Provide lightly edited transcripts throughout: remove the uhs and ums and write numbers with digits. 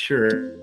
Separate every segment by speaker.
Speaker 1: sure.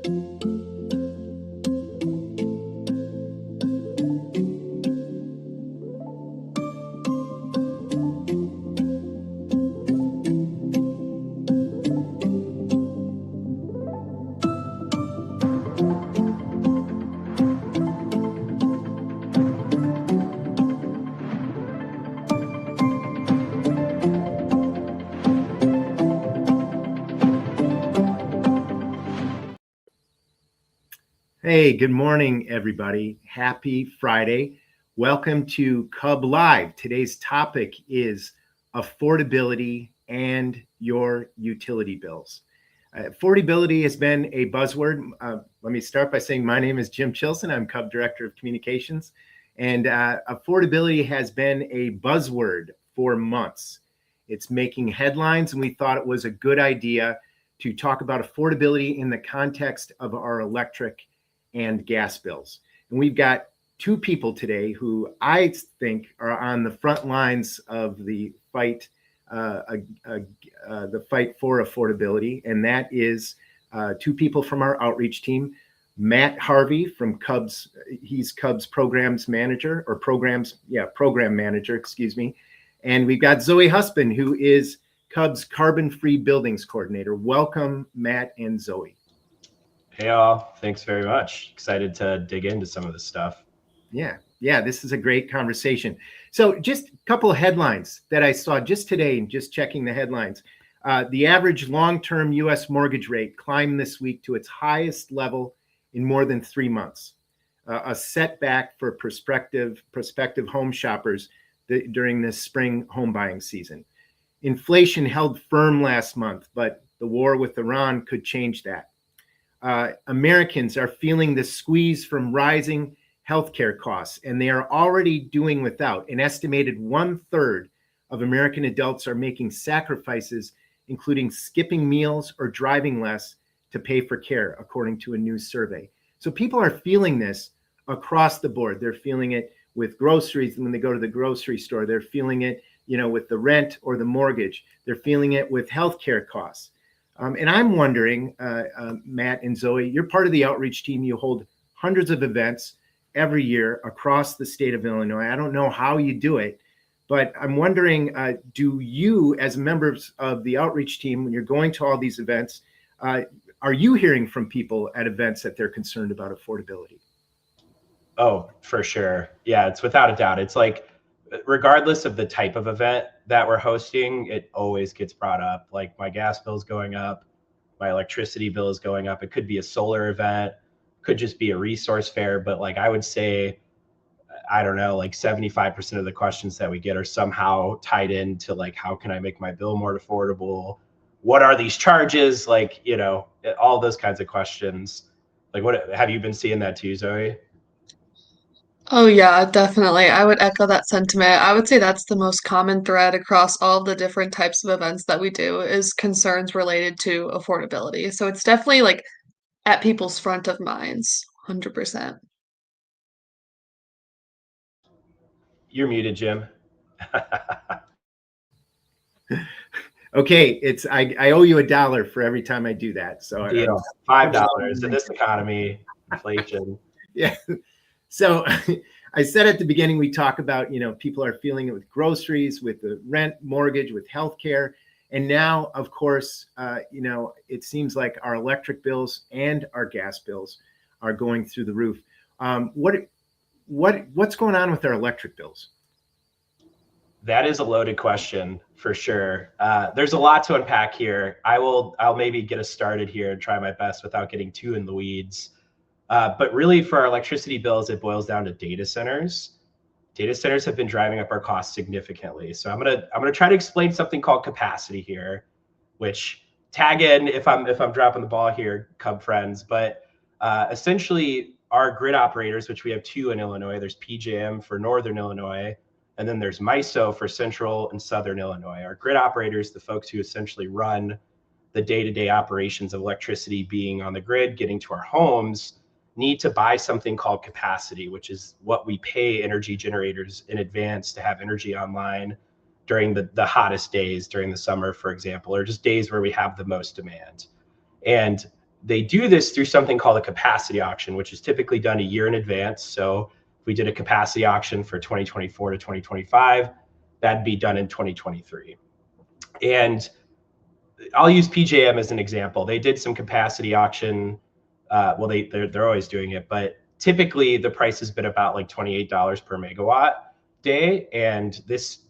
Speaker 1: Hey, good morning, everybody. Happy Friday. Welcome to Cub Live. Today's topic is affordability and your utility bills. Affordability has been a buzzword. Let me start by saying my name is Jim Chilson. I'm Cub Director of Communications. And affordability has been a buzzword for months. It's making headlines, and we thought it was a good idea to talk about affordability in the context of our electric and gas bills. And we've got two people today who I think are on the front lines of the fight for affordability, and that is two people from our outreach team. Matt Harvey from Cubs, he's Cubs program manager, excuse me. And we've got Zoe Husband, who is Cubs carbon-free buildings coordinator. Welcome, Matt and Zoe.
Speaker 2: Hey all, thanks very much. Excited to dig into some of this stuff.
Speaker 1: Yeah, this is a great conversation. So just a couple of headlines that I saw just today, just checking the headlines. The average long-term U.S. mortgage rate climbed this week to its highest level in more than 3 months, a setback for prospective home shoppers during this spring home buying season. Inflation held firm last month, but the war with Iran could change that. Americans are feeling the squeeze from rising healthcare costs, and they are already doing without. An estimated 1/3 of American adults are making sacrifices, including skipping meals or driving less to pay for care, according to a new survey. So people are feeling this across the board. They're feeling it with groceries when they go to the grocery store. They're feeling it, with the rent or the mortgage. They're feeling it with healthcare costs. And I'm wondering, Matt and Zoe, you're part of the outreach team. You hold hundreds of events every year across the state of Illinois. I don't know how you do it, but I'm wondering, do you, as members of the outreach team, when you're going to all these events, are you hearing from people at events that they're concerned about affordability?
Speaker 2: Oh, for sure. Yeah, it's without a doubt. It's like, regardless of the type of event that we're hosting, it always gets brought up. Like, my gas bill is going up, my electricity bill is going up. It could be a solar event, could just be a resource fair. But like, I would say, I don't know, like 75% of the questions that we get are somehow tied into like, how can I make my bill more affordable? What are these charges? Like, all those kinds of questions. Like, what have you been seeing that too, Zoe?
Speaker 3: Oh yeah, definitely. I would echo that sentiment. I would say that's the most common thread across all the different types of events that we do is concerns related to affordability. So it's definitely like at people's front of minds, 100%.
Speaker 2: You're muted, Jim.
Speaker 1: Okay, I owe you $1 for every time I do that. So
Speaker 2: deal. $5 in this economy, inflation.
Speaker 1: Yeah. So I said at the beginning, we talk about, people are feeling it with groceries, with the rent, mortgage, with healthcare. And now, of course, it seems like our electric bills and our gas bills are going through the roof. What's going on with our electric bills?
Speaker 2: That is a loaded question for sure. There's a lot to unpack here. I'll maybe get us started here and try my best without getting too in the weeds. But really, for our electricity bills, it boils down to data centers. Data centers have been driving up our costs significantly. So I'm gonna try to explain something called capacity here, which tag in if I'm dropping the ball here, Cub friends. But essentially, our grid operators, which we have two in Illinois, there's PJM for Northern Illinois, and then there's MISO for Central and Southern Illinois. Our grid operators, the folks who essentially run the day-to-day operations of electricity being on the grid, getting to our homes, need to buy something called capacity, which is what we pay energy generators in advance to have energy online during the hottest days during the summer, for example, or just days where we have the most demand. And they do this through something called a capacity auction, which is typically done a year in advance. So if we did a capacity auction for 2024 to 2025, that'd be done in 2023. And I'll use PJM as an example. They did some capacity auction. Well, they're always doing it, but typically the price has been about like $28 per megawatt day. And this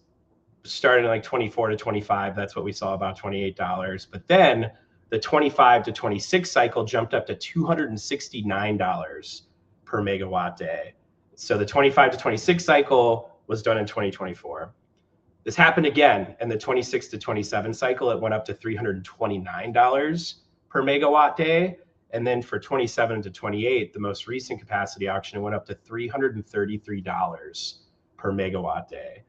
Speaker 2: started in like 24 to 25. That's what we saw, about $28. But then the 25 to 26 cycle jumped up to $269 per megawatt day. So the 25 to 26 cycle was done in 2024. This happened again in the 26 to 27 cycle. It went up to $329 per megawatt day. And then for 27 to 28, the most recent capacity auction, it went up to $333 per megawatt day,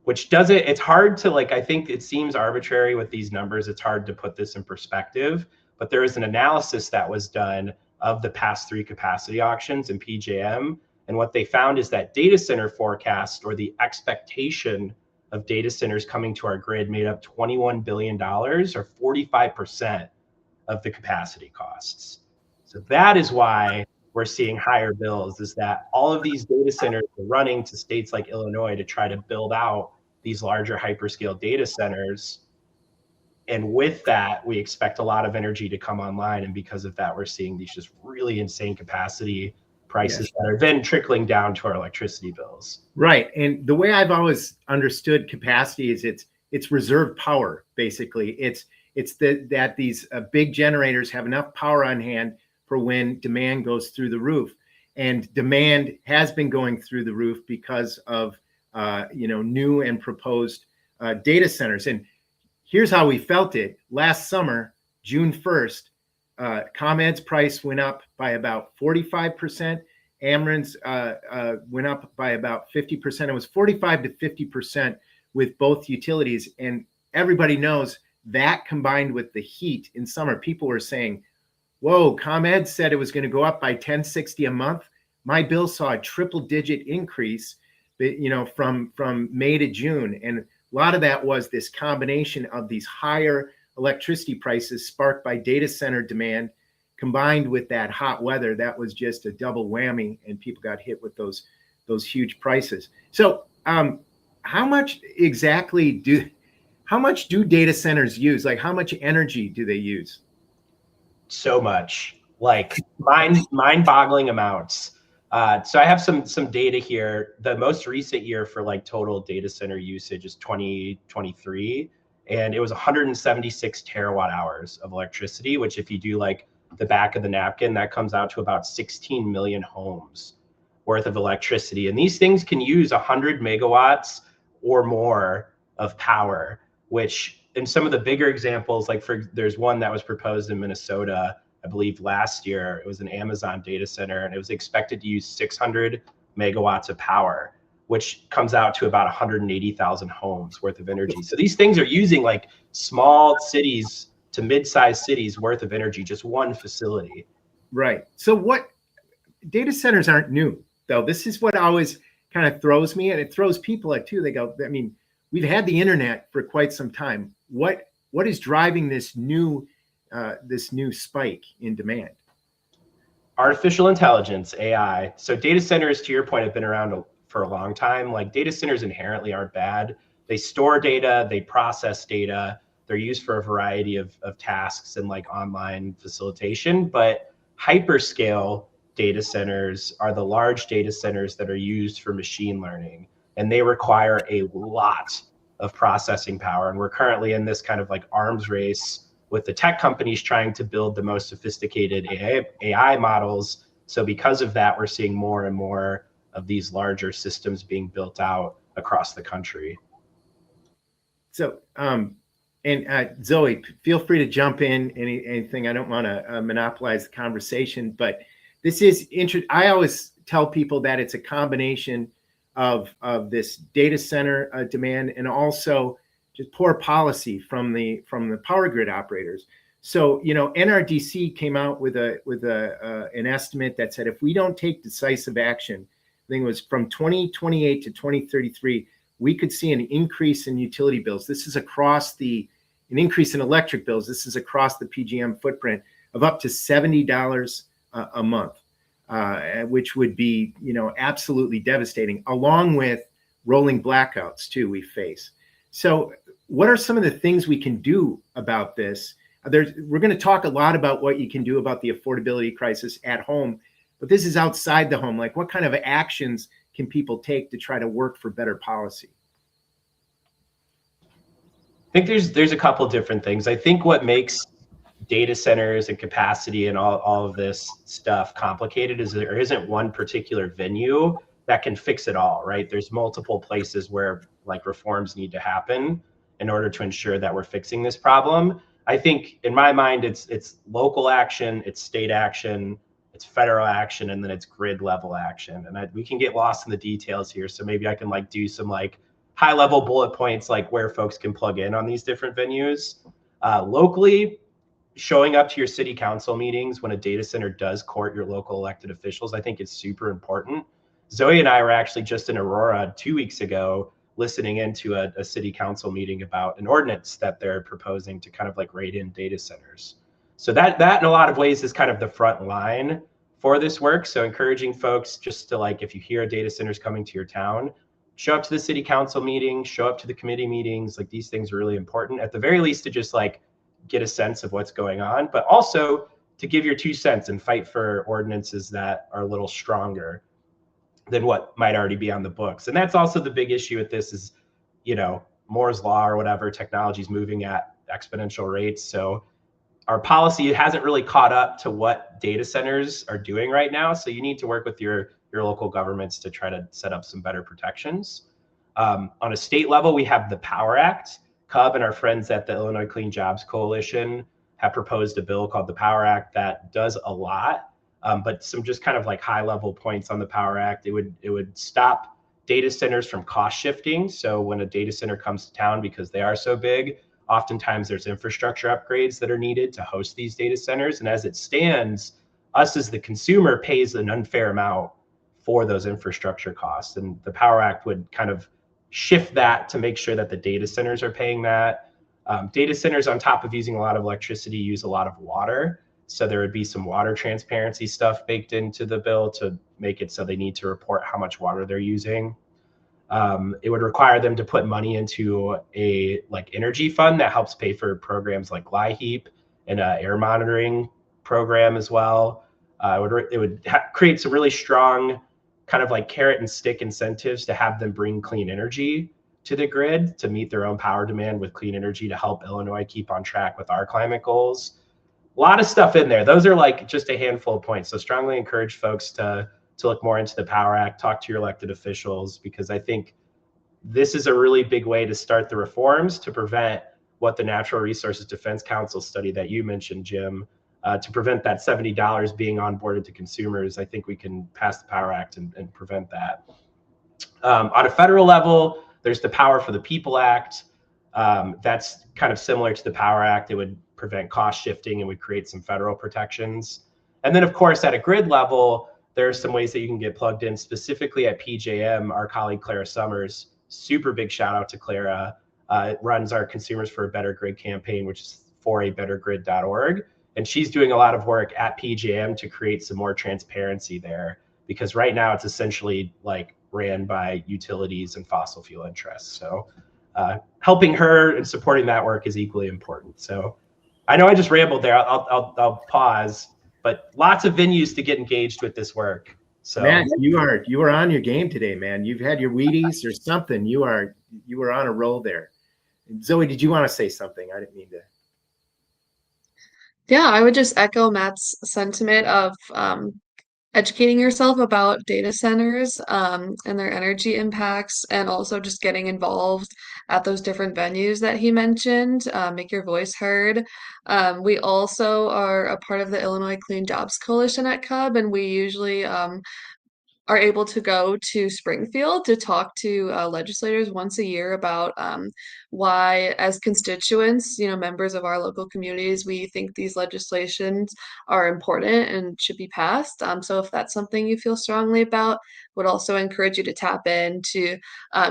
Speaker 2: which doesn't, it's hard to like, I think it seems arbitrary with these numbers. It's hard to put this in perspective, but there is an analysis that was done of the past 3 capacity auctions in PJM. And what they found is that data center forecast, or the expectation of data centers coming to our grid, made up $21 billion, or 45% of the capacity costs. So that is why we're seeing higher bills, is that all of these data centers are running to states like Illinois to try to build out these larger hyperscale data centers. And with that, we expect a lot of energy to come online. And because of that, we're seeing these just really insane capacity prices that are then trickling down to our electricity bills.
Speaker 1: Right. And the way I've always understood capacity is it's reserve power, basically. It's that these big generators have enough power on hand for when demand goes through the roof. And demand has been going through the roof because of new and proposed data centers. And here's how we felt it. Last summer, June 1st, ComEd's price went up by about 45%. Ameren's went up by about 50%. It was 45 to 50% with both utilities. And everybody knows that, combined with the heat in summer, people were saying, whoa, ComEd said it was going to go up by $10.60 a month. My bill saw a triple-digit increase, from May to June. And a lot of that was this combination of these higher electricity prices sparked by data center demand, combined with that hot weather. That was just a double whammy, and people got hit with those huge prices. So how much do data centers use? Like, how much energy do they use?
Speaker 2: So much, like mind-boggling amounts. So I have some data here. The most recent year for like total data center usage is 2023, and it was 176 terawatt hours of electricity, which, if you do like the back of the napkin, that comes out to about 16 million homes worth of electricity. And these things can use 100 megawatts or more of power, which in some of the bigger examples, like there's one that was proposed in Minnesota, I believe last year. It was an Amazon data center, and it was expected to use 600 megawatts of power, which comes out to about 180,000 homes worth of energy. So these things are using like small cities to mid-sized cities worth of energy, just one facility.
Speaker 1: Right. So what data centers aren't new, though. This is what always kind of throws me, and it throws people at too. They go, I mean, we've had the internet for quite some time. What is driving this new spike in demand?
Speaker 2: Artificial intelligence, AI. So data centers, to your point, have been around for a long time. Like, data centers inherently aren't bad. They store data, they process data. They're used for a variety of tasks and like online facilitation. But hyperscale data centers are the large data centers that are used for machine learning, and they require a lot of processing power. And we're currently in this kind of like arms race with the tech companies trying to build the most sophisticated AI models. So because of that, we're seeing more and more of these larger systems being built out across the country.
Speaker 1: So, Zoe, feel free to jump in anything. I don't want to monopolize the conversation, but this is interesting. I always tell people that it's a combination of this data center demand and also just poor policy from the power grid operators. So, NRDC came out with an estimate that said if we don't take decisive action, I think it was from 2028 to 2033, we could see an increase in utility bills. This is across an increase in electric bills. This is across the PJM footprint of up to $70 a month, which would be, absolutely devastating, along with rolling blackouts too we face. So what are some of the things we can do about this? We're going to talk a lot about what you can do about the affordability crisis at home, but this is outside the home. Like, what kind of actions can people take to try to work for better policy?
Speaker 2: I think there's a couple different things. I think what makes data centers and capacity and all of this stuff complicated is there isn't one particular venue that can fix it all, right? There's multiple places where like reforms need to happen in order to ensure that we're fixing this problem. I think in my mind, it's local action, it's state action, it's federal action, and then it's grid level action. And we can get lost in the details here. So maybe I can like do some like high level bullet points, like where folks can plug in on these different venues. Locally, showing up to your city council meetings when a data center does court your local elected officials, I think is super important. Zoe and I were actually just in Aurora 2 weeks ago, listening into a city council meeting about an ordinance that they're proposing to kind of like rate in data centers. So that in a lot of ways is kind of the front line for this work. So encouraging folks just to like, if you hear a data center's coming to your town, show up to the city council meeting, show up to the committee meetings. Like, these things are really important, at the very least, to just like get a sense of what's going on, but also to give your 2 cents and fight for ordinances that are a little stronger than what might already be on the books. And that's also the big issue with this is, Moore's law or whatever, technology is moving at exponential rates. So our policy hasn't really caught up to what data centers are doing right now. So you need to work with your local governments to try to set up some better protections. On a state level, we have the Power Act. CUB and our friends at the Illinois Clean Jobs Coalition have proposed a bill called the Power Act that does a lot, but some just kind of like high level points on the Power Act. It would stop data centers from cost shifting. So when a data center comes to town, because they are so big, oftentimes there's infrastructure upgrades that are needed to host these data centers. And as it stands, us as the consumer pays an unfair amount for those infrastructure costs. And the Power Act would kind of shift that to make sure that the data centers are paying that. Data centers, on top of using a lot of electricity, use a lot of water. So there would be some water transparency stuff baked into the bill to make it so they need to report how much water they're using. It would require them to put money into a like energy fund that helps pay for programs like LIHEAP and air monitoring program as well. It would create some really strong kind of like carrot and stick incentives to have them bring clean energy to the grid to meet their own power demand with clean energy to help Illinois keep on track with our climate goals. A lot of stuff in there. Those are like just a handful of points. So strongly encourage folks to look more into the Power Act, talk to your elected officials, because I think this is a really big way to start the reforms to prevent what the Natural Resources Defense Council study that you mentioned, Jim, to prevent that $70 being onboarded to consumers. I think we can pass the Power Act and prevent that. On a federal level, there's the Power for the People Act. That's kind of similar to the Power Act. It would prevent cost shifting and would create some federal protections. And then, of course, at a grid level, there are some ways that you can get plugged in, specifically at PJM. Our colleague Clara Summers, super big shout out to Clara, runs our Consumers for a Better Grid campaign, which is forabettergrid.org. And she's doing a lot of work at PJM to create some more transparency there, because right now it's essentially like ran by utilities and fossil fuel interests. So helping her and supporting that work is equally important. So I know I just rambled there. I'll pause, but lots of venues to get engaged with this work. So
Speaker 1: man, you are on your game today, man. You've had your Wheaties or something. You were on a roll there. Zoe, did you want to say something? I didn't mean to.
Speaker 3: Yeah, I would just echo Matt's sentiment of educating yourself about data centers and their energy impacts, and also just getting involved at those different venues that he mentioned. Make your voice heard. We also are a part of the Illinois Clean Jobs Coalition at CUB, and we usually are able to go to Springfield to talk to legislators once a year about why, as constituents, members of our local communities, we think these legislations are important and should be passed. So if that's something you feel strongly about, would also encourage you to tap in to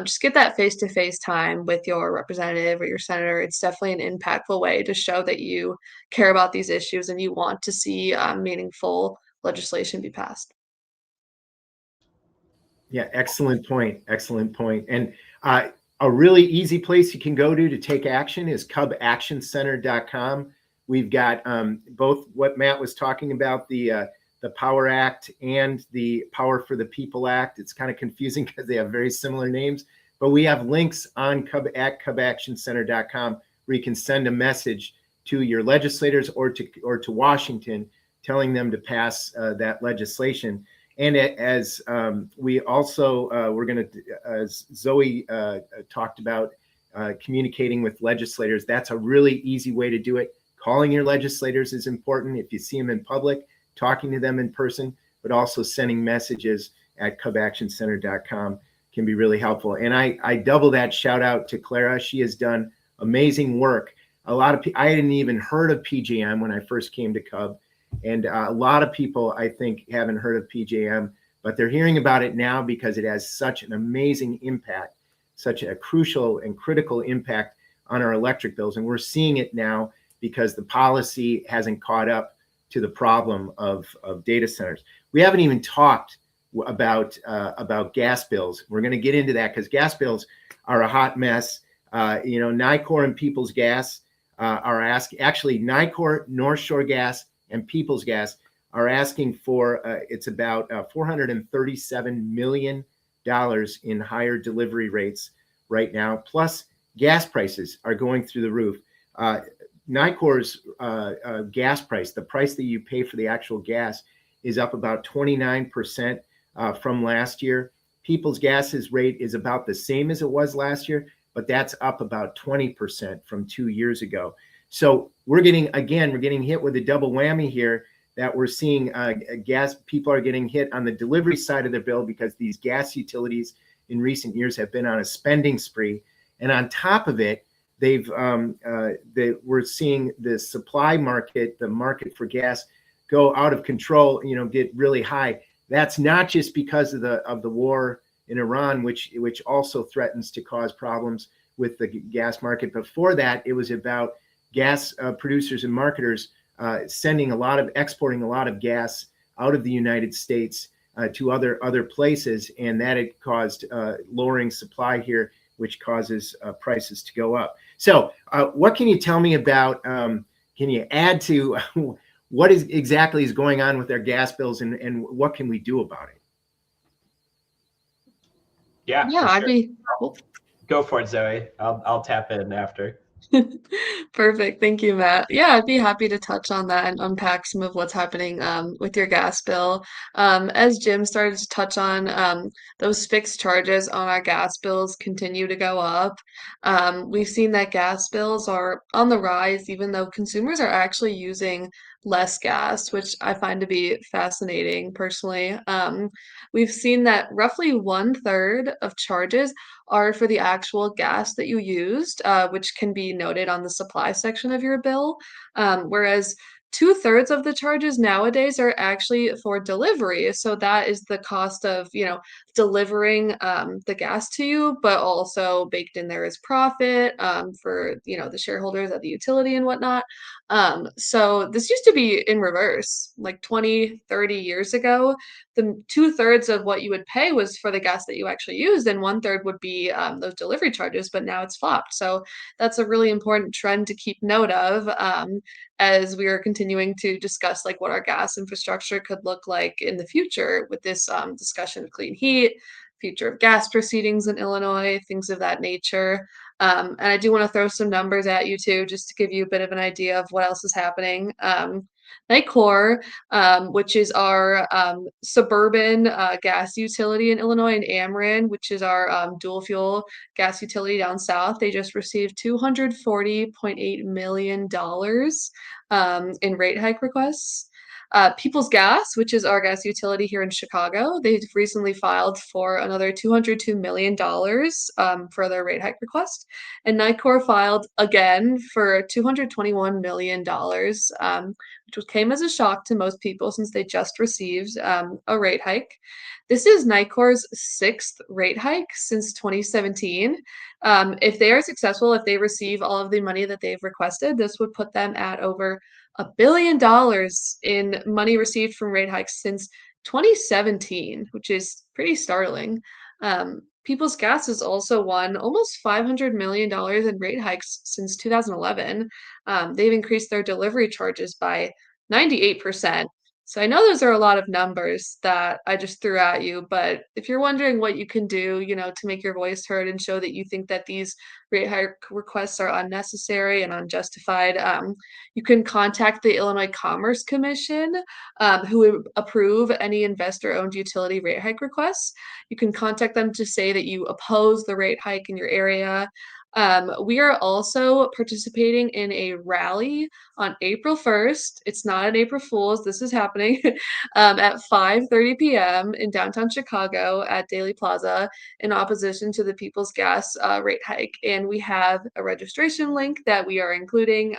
Speaker 3: just get that face-to-face time with your representative or your senator. It's definitely an impactful way to show that you care about these issues and you want to see meaningful legislation be passed.
Speaker 1: Yeah, excellent point. Excellent point. And a really easy place you can go to take action is cubactioncenter.com. We've got both what Matt was talking about, the Power Act and the Power for the People Act. It's kind of confusing because they have very similar names, but we have links on at cubactioncenter.com where you can send a message to your legislators or to Washington telling them to pass that legislation. And as we also, we're going to, as Zoe talked about, communicating with legislators, that's a really easy way to do it. Calling your legislators is important. If you see them in public, talking to them in person, but also sending messages at cubactioncenter.com can be really helpful. And I double that shout out to Clara. She has done amazing work. A lot of people, I hadn't even heard of PJM when I first came to Cub. And a lot of people, I think, haven't heard of PJM, but they're hearing about it now because it has such an amazing impact, such a crucial and critical impact on our electric bills. And we're seeing it now because the policy hasn't caught up to the problem of data centers. We haven't even talked about gas bills. We're going to get into that because gas bills are a hot mess. Nicor and Peoples Gas are asking, actually Nicor, North Shore Gas, and Peoples Gas are asking for, it's about $437 million in higher delivery rates right now. Plus, gas prices are going through the roof. Nicor's gas price, the price that you pay for the actual gas, is up about 29% from last year. Peoples Gas's rate is about the same as it was last year, but that's up about 20% from 2 years ago. So we're getting hit with a double whammy here, that we're seeing people are getting hit on the delivery side of the bill because these gas utilities in recent years have been on a spending spree. And on top of it, we're seeing the supply market, the market for gas, go out of control, get really high. That's not just because of the war in Iran, which also threatens to cause problems with the gas market. Before that, it was about gas producers and marketers exporting a lot of gas out of the United States to other places, and that had caused lowering supply here, which causes prices to go up. So what can you tell me about, can you add to what exactly is going on with our gas bills, and what can we do about it?
Speaker 2: Yeah,
Speaker 3: Yeah,
Speaker 2: for sure. Go for it, Zoe. I'll tap in after.
Speaker 3: Perfect. Thank you, Matt. Yeah, I'd be happy to touch on that and unpack some of what's happening with your gas bill. As Jim started to touch on, those fixed charges on our gas bills continue to go up. We've seen that gas bills are on the rise, even though consumers are actually using less gas, which I find to be fascinating personally. We've seen that roughly 1/3 of charges are for the actual gas that you used, which can be noted on the supply section of your bill. Whereas 2/3 of the charges nowadays are actually for delivery. So that is the cost of, delivering the gas to you, but also baked in there is profit for, the shareholders of the utility and whatnot. So this used to be in reverse, like 20, 30 years ago. The 2/3 of what you would pay was for the gas that you actually used, and 1/3 would be those delivery charges, but now it's flopped. So that's a really important trend to keep note of as we are continuing to discuss like what our gas infrastructure could look like in the future with this discussion of clean heat, future of gas proceedings in Illinois, things of that nature. And I do want to throw some numbers at you too, just to give you a bit of an idea of what else is happening. Nicor, which is our suburban gas utility in Illinois, and Ameren, which is our dual fuel gas utility down south. They just received $240.8 million in rate hike requests. Peoples Gas, which is our gas utility here in Chicago, they've recently filed for another $202 million for their rate hike request. And Nicor filed again for $221 million, which came as a shock to most people since they just received a rate hike. This is Nicor's sixth rate hike since 2017. If they are successful, if they receive all of the money that they've requested, this would put them at over $1 billion in money received from rate hikes since 2017, which is pretty startling. Peoples Gas has also won almost $500 million in rate hikes since 2011. They've increased their delivery charges by 98%. So I know those are a lot of numbers that I just threw at you, but if you're wondering what you can do, to make your voice heard and show that you think that these rate hike requests are unnecessary and unjustified, you can contact the Illinois Commerce Commission, who would approve any investor-owned utility rate hike requests. You can contact them to say that you oppose the rate hike in your area. We are also participating in a rally on April 1st. It's not an April Fool's. This is happening at 5:30 p.m. in downtown Chicago at Daly Plaza in opposition to the Peoples Gas rate hike. And we have a registration link that we are including.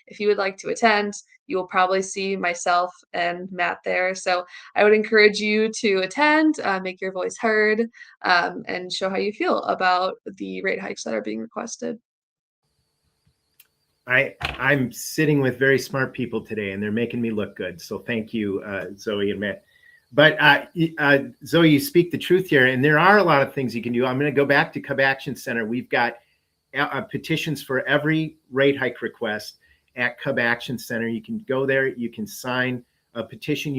Speaker 3: If you would like to attend, you will probably see myself and Matt there. So I would encourage you to attend, make your voice heard, and show how you feel about the rate hikes that are being requested.
Speaker 1: I'm sitting with very smart people today, and they're making me look good. So thank you, Zoe and Matt. But Zoe, you speak the truth here, and there are a lot of things you can do. I'm going to go back to ComEd Action Center. We've got petitions for every rate hike request at ComEd Action Center. You can go there. You can sign a petition.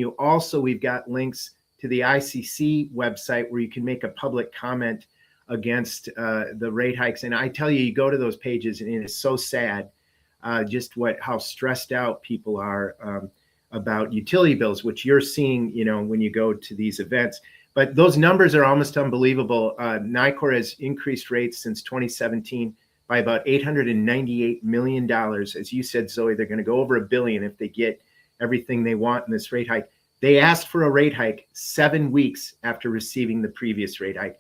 Speaker 1: We've got links to the ICC website where you can make a public comment against the rate hikes. And I tell you, you go to those pages, and it is so sad. Just how stressed out people are about utility bills, which you're seeing, when you go to these events. But those numbers are almost unbelievable. Nicor has increased rates since 2017 by about $898 million. As you said, Zoe, they're going to go over $1 billion if they get everything they want in this rate hike. They asked for a rate hike 7 weeks after receiving the previous rate hike.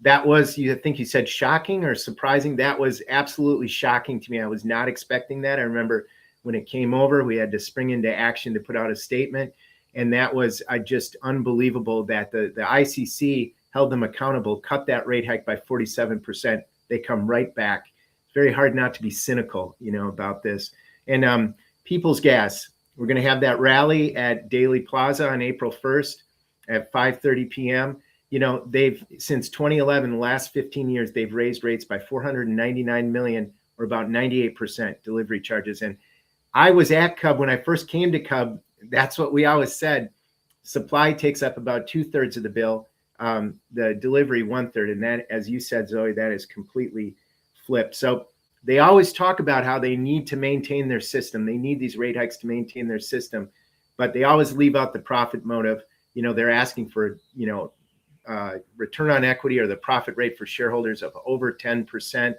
Speaker 1: That was, I think you said shocking or surprising. That was absolutely shocking to me. I was not expecting that. I remember when it came over, we had to spring into action to put out a statement. And that was just unbelievable that the ICC held them accountable, cut that rate hike by 47%. They come right back. It's very hard not to be cynical, about this. And Peoples Gas, we're going to have that rally at Daly Plaza on April 1st at 5:30 p.m. They've, since 2011, the last 15 years, they've raised rates by $499 million, or about 98% delivery charges. And I was at CUB when I first came to CUB. That's what we always said. Supply takes up about 2/3 of the bill, the delivery 1/3. And that, as you said, Zoe, that is completely flipped. So they always talk about how they need to maintain their system. They need these rate hikes to maintain their system, but they always leave out the profit motive. They're asking for, return on equity or the profit rate for shareholders of over 10%.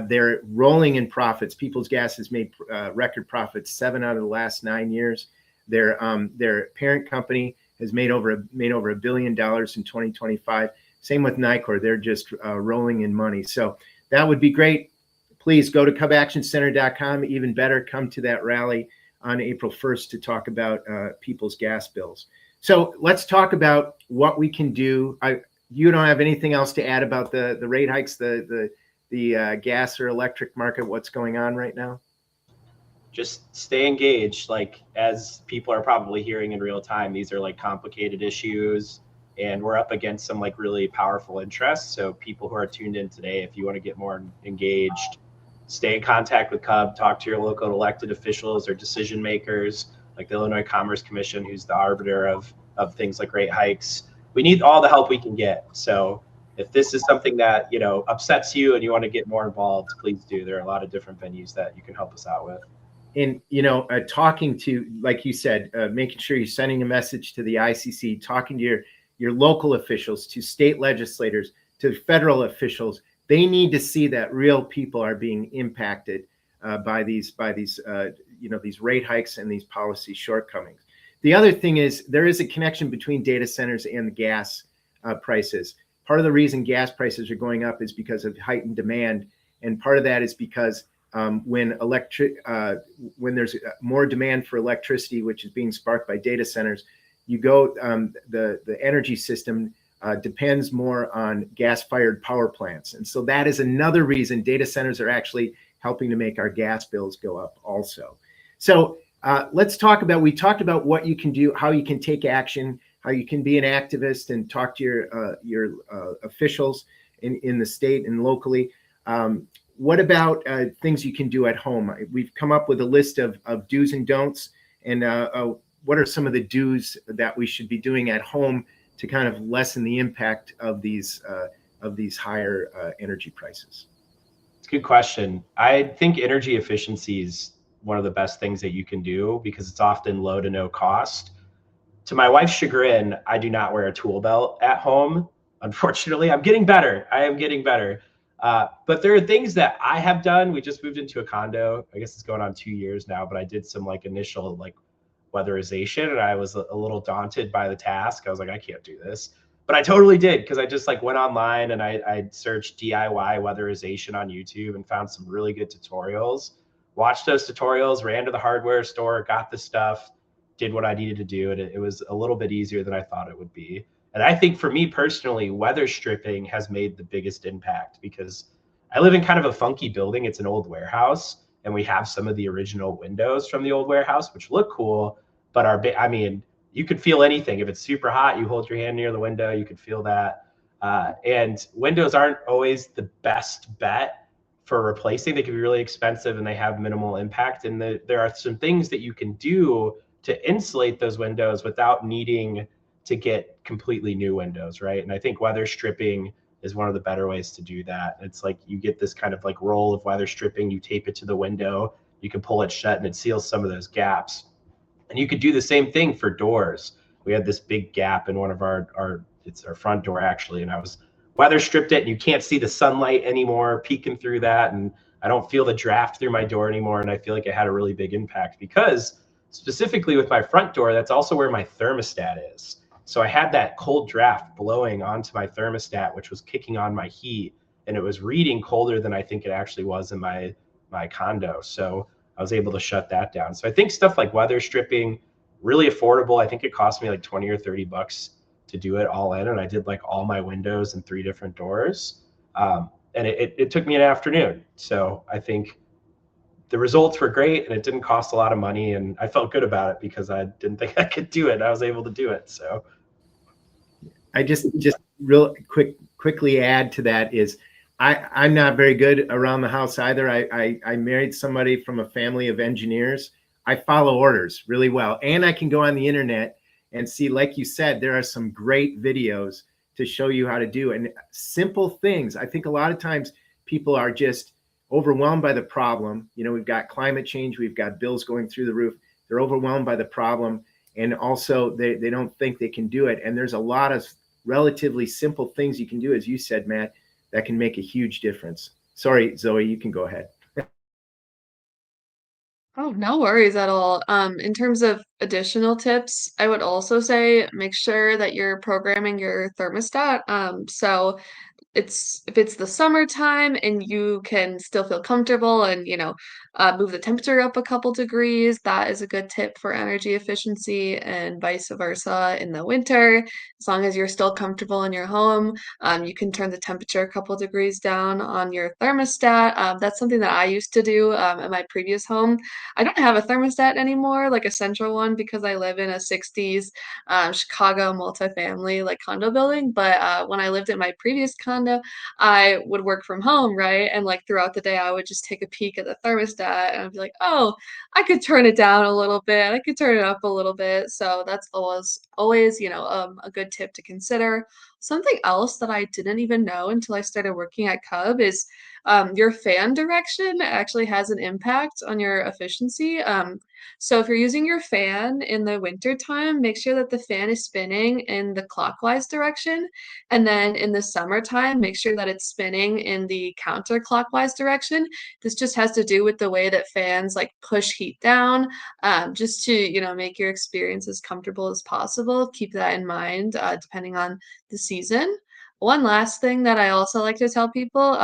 Speaker 1: They're rolling in profits. Peoples Gas has made record profits 7 out of the last 9 years. Their parent company has made over $1 billion in 2025. Same with Nicor. They're just rolling in money. So that would be great. Please go to ComEdActionCenter.com. Even better, come to that rally on April 1st to talk about Peoples Gas bills. So let's talk about what we can do. You don't have anything else to add about the rate hikes, the gas or electric market, what's going on right now?
Speaker 2: Just stay engaged. Like, as people are probably hearing in real time, these are complicated issues, and we're up against some really powerful interests. So people who are tuned in today, if you want to get more engaged, stay in contact with CUB, talk to your local elected officials or decision makers, like the Illinois Commerce Commission, who's the arbiter of things like rate hikes. We need all the help we can get. So if this is something that, upsets you and you want to get more involved, please do. There are a lot of different venues that you can help us out with.
Speaker 1: And, talking to, like you said, making sure you're sending a message to the ICC, talking to your local officials, to state legislators, to federal officials. They need to see that real people are being impacted by these rate hikes and these policy shortcomings. The other thing is there is a connection between data centers and the gas prices. Part of the reason gas prices are going up is because of heightened demand, and part of that is because when there's more demand for electricity, which is being sparked by data centers, the energy system depends more on gas-fired power plants, and so that is another reason data centers are actually helping to make our gas bills go up also. So we talked about what you can do, how you can take action, how you can be an activist and talk to your officials in the state and locally. What about things you can do at home? We've come up with a list of do's and don'ts, and what are some of the do's that we should be doing at home to kind of lessen the impact of these higher energy prices?
Speaker 2: It's a good question. I think energy efficiency is one of the best things that you can do because it's often low to no cost. To my wife's chagrin, I do not wear a tool belt at home. Unfortunately, I'm getting better. I am getting better. But there are things that I have done. We just moved into a condo. I guess it's going on 2 years now, but I did some initial weatherization, and I was a little daunted by the task. I was like, I can't do this. But I totally did, because I just went online and I searched DIY weatherization on YouTube and found some really good tutorials. Watched those tutorials, ran to the hardware store, got the stuff, did what I needed to do, and it was a little bit easier than I thought it would be. And I think for me personally, weather stripping has made the biggest impact because I live in kind of a funky building. It's an old warehouse, and we have some of the original windows from the old warehouse, which look cool, but you could feel anything. If it's super hot, you hold your hand near the window, you could feel that. And windows aren't always the best bet for replacing. They can be really expensive and they have minimal impact. And there are some things that you can do to insulate those windows without needing to get completely new windows, right? And I think weather stripping is one of the better ways to do that. It's you get this kind of roll of weather stripping, you tape it to the window, you can pull it shut and it seals some of those gaps. And you could do the same thing for doors. We had this big gap in one of it's our front door actually, and I was weather stripped it, and you can't see the sunlight anymore peeking through that, and I don't feel the draft through my door anymore, and I feel like it had a really big impact because specifically with my front door, that's also where my thermostat is. So I had that cold draft blowing onto my thermostat, which was kicking on my heat, and it was reading colder than I think it actually was in my condo. So I was able to shut that down. So I think stuff like weather stripping, really affordable. I think it cost me $20 or $30 to do it all in. And I did all my windows and 3 different doors. And it took me an afternoon. So I think the results were great and it didn't cost a lot of money. And I felt good about it because I didn't think I could do it. I was able to do it. So
Speaker 1: I just real quickly add to that is I'm not very good around the house either. I married somebody from a family of engineers. I follow orders really well. And I can go on the internet and see, like you said, there are some great videos to show you how to do. And simple things. I think a lot of times people are just overwhelmed by the problem. We've got climate change. We've got bills going through the roof. They're overwhelmed by the problem. And also they don't think they can do it. And there's a lot of relatively simple things you can do, as you said, Matt, that can make a huge difference. Sorry, Zoe, you can go ahead.
Speaker 3: Oh, no worries at all. In terms of additional tips, I would also say make sure that you're programming your thermostat. So if it's the summertime and you can still feel comfortable and move the temperature up a couple degrees, that is a good tip for energy efficiency, and vice versa in the winter. As long as you're still comfortable in your home, you can turn the temperature a couple degrees down on your thermostat. That's something that I used to do at my previous home. I don't have a thermostat anymore, like a central one, because I live in a 60s Chicago multifamily condo building. But when I lived at my previous condo, I would work from home, right? And throughout the day, I would just take a peek at the thermostat and I'd be like, oh, I could turn it down a little bit. I could turn it up a little bit. So that's always, a good tip to consider. Something else that I didn't even know until I started working at Cub is your fan direction actually has an impact on your efficiency. So if you're using your fan in the winter time, make sure that the fan is spinning in the clockwise direction. And then in the summertime, make sure that it's spinning in the counterclockwise direction. This just has to do with the way that fans like push heat down, just to, make your experience as comfortable as possible. Keep that in mind, depending on the season. One last thing that I also like to tell people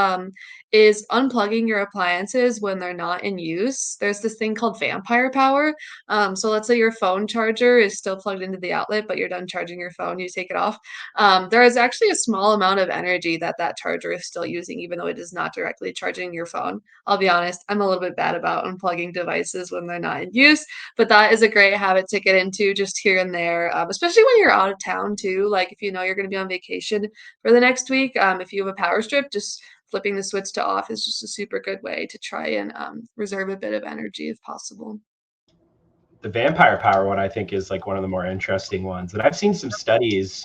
Speaker 3: is unplugging your appliances when they're not in use. There's this thing called vampire power. So let's say your phone charger is still plugged into the outlet, but you're done charging your phone, you take it off. There is actually a small amount of energy that that charger is still using, even though it is not directly charging your phone. I'll be honest, I'm a little bit bad about unplugging devices when they're not in use, but that is a great habit to get into just here and there, especially when you're out of town too. Like if you know you're going to be on vacation for the next week, if you have a power strip, just flipping the switch to off is just a super good way to try and reserve a bit of energy if possible.
Speaker 2: The vampire power one, I think, is like one of the more interesting ones. And I've seen some studies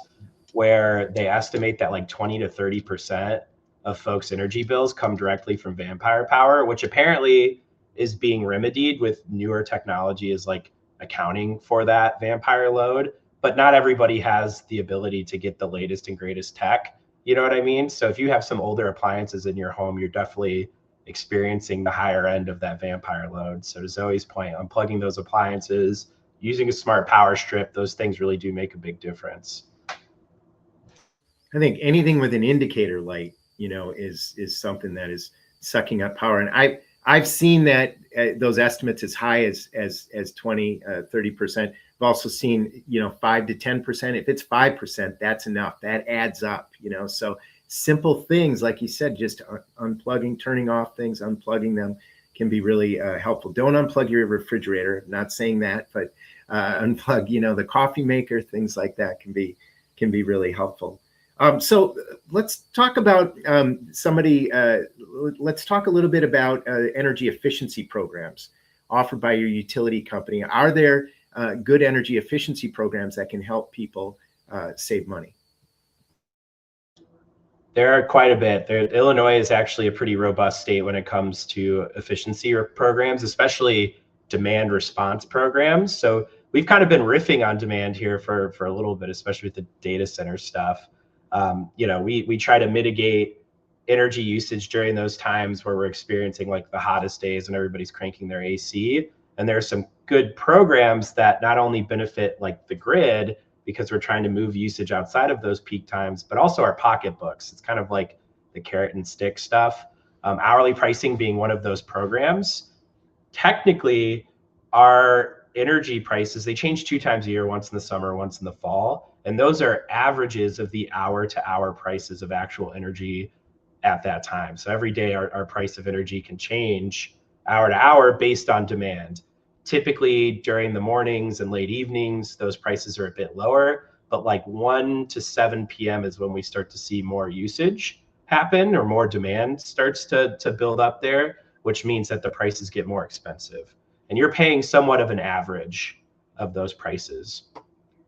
Speaker 2: where they estimate that like 20 to 30% of folks' energy bills come directly from vampire power, which apparently is being remedied with newer technology, is like accounting for that vampire load. But not everybody has the ability to get the latest and greatest tech. You know what I mean? So if you have some older appliances in your home, you're definitely experiencing the higher end of that vampire load. So to Zoe's point, unplugging those appliances, using a smart power strip, those things really do make a big difference.
Speaker 1: I think anything with an indicator light, is something that is sucking up power. And I've seen that those estimates as high as 20, 30%. I've also seen, 5 to 10%. If it's 5%, that's enough. That adds up, so simple things, like you said, just unplugging, turning off things, unplugging them can be really helpful. Don't unplug your refrigerator. I'm not saying that, but unplug, the coffee maker, things like that can be really helpful. So let's talk about let's talk a little bit about energy efficiency programs offered by your utility company. Are there good energy efficiency programs that can help people save money?
Speaker 2: There are quite a bit. Illinois is actually a pretty robust state when it comes to efficiency programs, especially demand response programs. So we've kind of been riffing on demand here for a little bit, especially with the data center stuff. We try to mitigate energy usage during those times where we're experiencing like the hottest days and everybody's cranking their AC. And there are some good programs that not only benefit like the grid, because we're trying to move usage outside of those peak times, but also our pocketbooks. It's kind of like the carrot and stick stuff. Hourly pricing being one of those programs. Technically, our energy prices, they change 2 times a year, once in the summer, once in the fall. And those are averages of the hour-to-hour prices of actual energy at that time. So every day our price of energy can change hour to hour based on demand. Typically during the mornings and late evenings, those prices are a bit lower, but like 1 to 7 p.m. is when we start to see more usage happen or more demand starts to build up there, which means that the prices get more expensive. And you're paying somewhat of an average of those prices.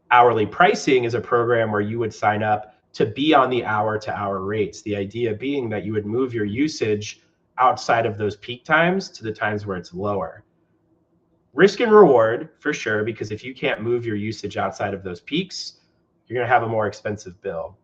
Speaker 2: Hourly pricing is a program where you would sign up to be on the hour-to-hour rates. The idea being that you would move your usage outside of those peak times to the times where it's lower. Risk and reward for sure, because if you can't move your usage outside of those peaks, you're going to have a more expensive bill.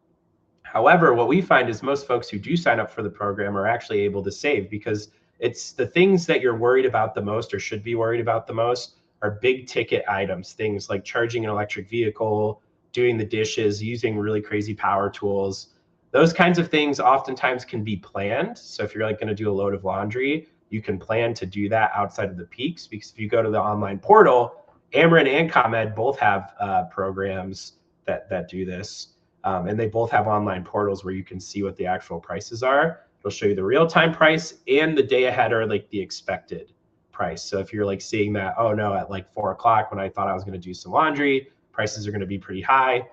Speaker 2: However, what we find is most folks who do sign up for the program are actually able to save, because it's the things that you're worried about the most or should be worried about the most are big ticket items, things like charging an electric vehicle, doing the dishes, using really crazy power tools. Those kinds of things oftentimes can be planned. So if you're like going to do a load of laundry, you can plan to do that outside of the peaks, because if you go to the online portal, Ameren and ComEd both have programs that do this. And they both have online portals where you can see what the actual prices are. It'll show you the real-time price and the day ahead, or like the expected price. So if you're like seeing that, oh no, at like 4 o'clock when I thought I was going to do some laundry, prices are going to be pretty high,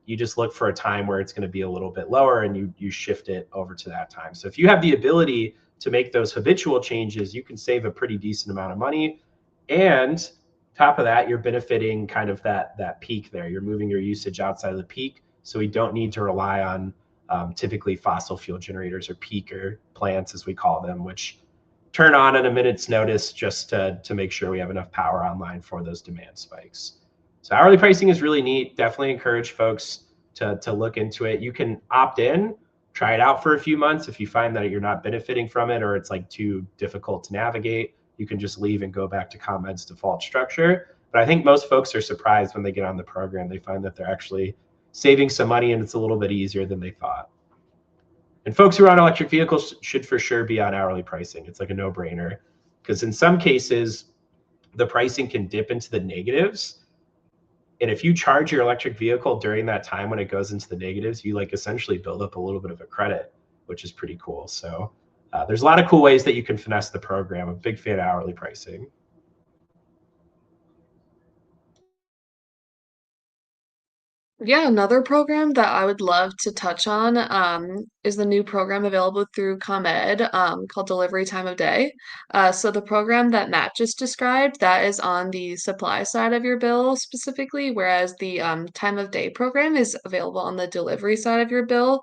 Speaker 2: you just look for a time where it's going to be a little bit lower and you shift it over to that time. So if you have the ability to make those habitual changes, you can save a pretty decent amount of money. And top of that, you're benefiting kind of that peak there. You're moving your usage outside of the peak So we don't need to rely on typically fossil fuel generators or peaker plants, as we call them, which turn on at a minute's notice just to make sure we have enough power online for those demand spikes. So hourly pricing is really neat. Definitely encourage folks to look into it. You can opt in, try it out for a few months. If you find that you're not benefiting from it or it's like too difficult to navigate, you can just leave and go back to ComEd's default structure. But I think most folks are surprised when they get on the program. They find that they're actually saving some money and it's a little bit easier than they thought. And folks who are on electric vehicles should for sure be on hourly pricing. It's like a no-brainer, because in some cases, the pricing can dip into the negatives. And if you charge your electric vehicle during that time when it goes into the negatives, you like essentially build up a little bit of a credit, which is pretty cool. So there's a lot of cool ways that you can finesse the program. I'm a big fan of hourly pricing.
Speaker 3: Yeah, another program that I would love to touch on is the new program available through ComEd called Delivery Time of Day. So the program that Matt just described, that is on the supply side of your bill specifically, whereas the time of day program is available on the delivery side of your bill.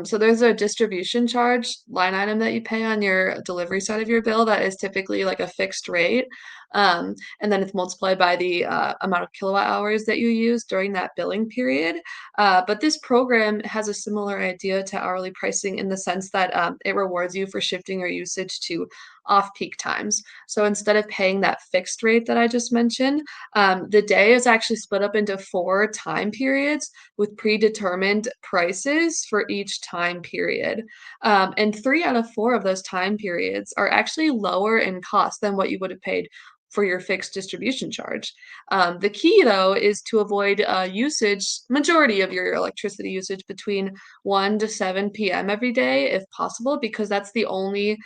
Speaker 3: So there's a distribution charge line item that you pay on your delivery side of your bill that is typically like a fixed rate. And then it's multiplied by the amount of kilowatt hours that you use during that billing period. But this program has a similar idea to hourly pricing in the sense that it rewards you for shifting your usage to off-peak times. So instead of paying that fixed rate that I just mentioned, the day is actually split up into 4 time periods with predetermined prices for each time period. And 3 out of 4 of those time periods are actually lower in cost than what you would have paid for your fixed distribution charge. The key, though, is to avoid majority of your electricity usage between 1 to 7 p.m. every day, if possible, because that's the only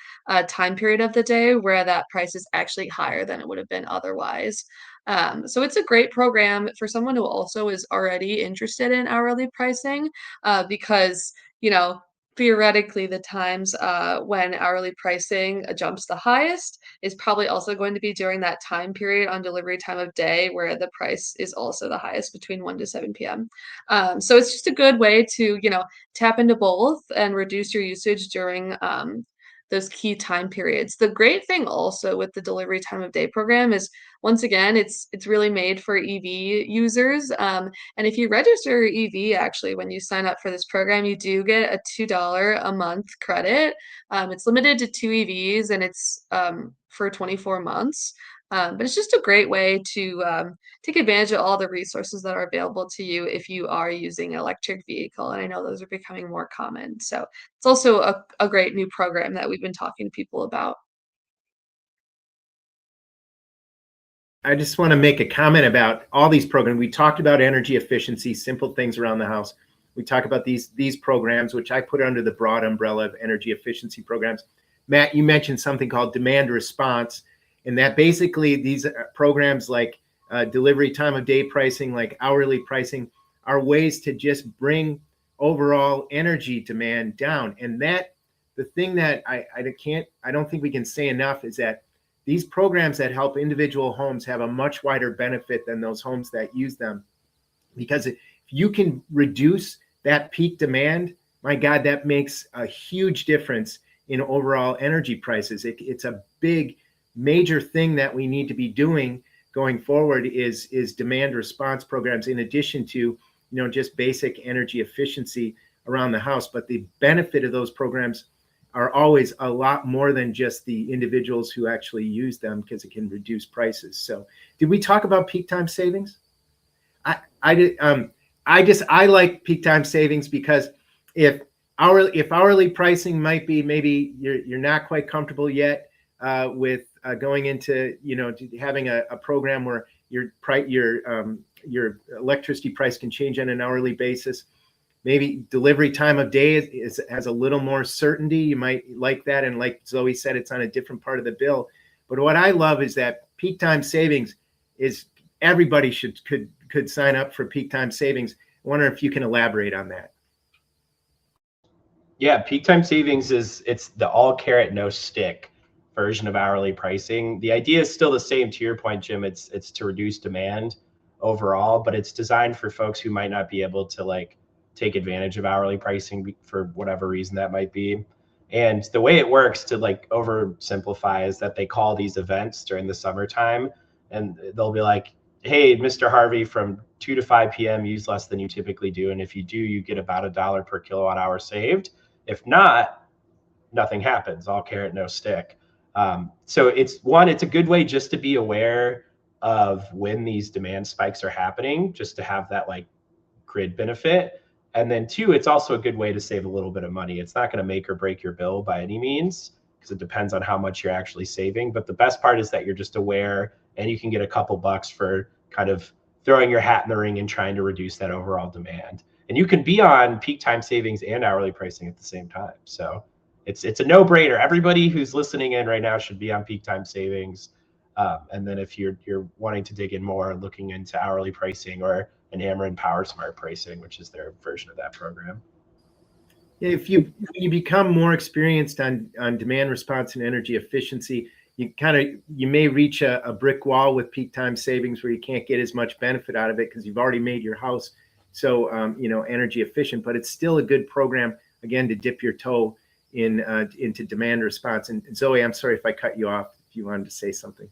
Speaker 3: time period of the day where that price is actually higher than it would have been otherwise. So it's a great program for someone who also is already interested in hourly pricing, because, theoretically, the times when hourly pricing jumps the highest is probably also going to be during that time period on delivery time of day where the price is also the highest between 1 to 7 p.m. So it's just a good way to, tap into both and reduce your usage during those key time periods. The great thing also with the delivery time of day program is, once again, it's really made for EV users. And if you register your EV, actually, when you sign up for this program, you do get a $2 a month credit. It's limited to 2 EVs and it's for 24 months. But it's just a great way to take advantage of all the resources that are available to you if you are using an electric vehicle. And I know those are becoming more common. So it's also a great new program that we've been talking to people about.
Speaker 1: I just want to make a comment about all these programs. We talked about energy efficiency, simple things around the house. We talk about these programs, which I put under the broad umbrella of energy efficiency programs. Matt, you mentioned something called demand response, and that basically these programs like delivery time of day pricing, like hourly pricing, are ways to just bring overall energy demand down. And that the thing that I don't think we can say enough is that these programs that help individual homes have a much wider benefit than those homes that use them. Because if you can reduce that peak demand, my God, that makes a huge difference in overall energy prices. It's a big, major thing that we need to be doing going forward is demand response programs, in addition to just basic energy efficiency around the house. But the benefit of those programs are always a lot more than just the individuals who actually use them, because it can reduce prices. So did we talk about peak time savings? I like peak time savings because if hourly pricing might be, maybe you're not quite comfortable yet with going into having a program where your electricity price can change on an hourly basis. Maybe delivery time of day has a little more certainty. You might like that. And like Zoe said, it's on a different part of the bill. But what I love is that peak time savings is everybody could sign up for peak time savings. I wonder if you can elaborate on that.
Speaker 2: Yeah, peak time savings it's the all carrot, no stick version of hourly pricing. The idea is still the same. To your point, Jim, it's to reduce demand overall, but it's designed for folks who might not be able to take advantage of hourly pricing for whatever reason that might be. And the way it works, to like oversimplify, is that they call these events during the summertime, and they'll be like, hey, Mr. Harvey, from 2 to 5 p.m., use less than you typically do. And if you do, you get about $1 per kilowatt hour saved. If not, nothing happens, all carrot, no stick. So it's a good way just to be aware of when these demand spikes are happening, just to have that like grid benefit. And then two, it's also a good way to save a little bit of money. It's not going to make or break your bill by any means, because it depends on how much you're actually saving. But the best part is that you're just aware, and you can get a couple bucks for kind of throwing your hat in the ring and trying to reduce that overall demand. And you can be on peak time savings and hourly pricing at the same time. So it's a no-brainer. Everybody who's listening in right now should be on peak time savings. And then if you're wanting to dig in more, looking into hourly pricing or an Ameren Power Smart pricing, which is their version of that program.
Speaker 1: If you become more experienced on demand response and energy efficiency, you may reach a brick wall with peak time savings where you can't get as much benefit out of it because you've already made your house so energy efficient. But it's still a good program, again, to dip your toe into demand response. And Zoe, I'm sorry if I cut you off, if you wanted to say something.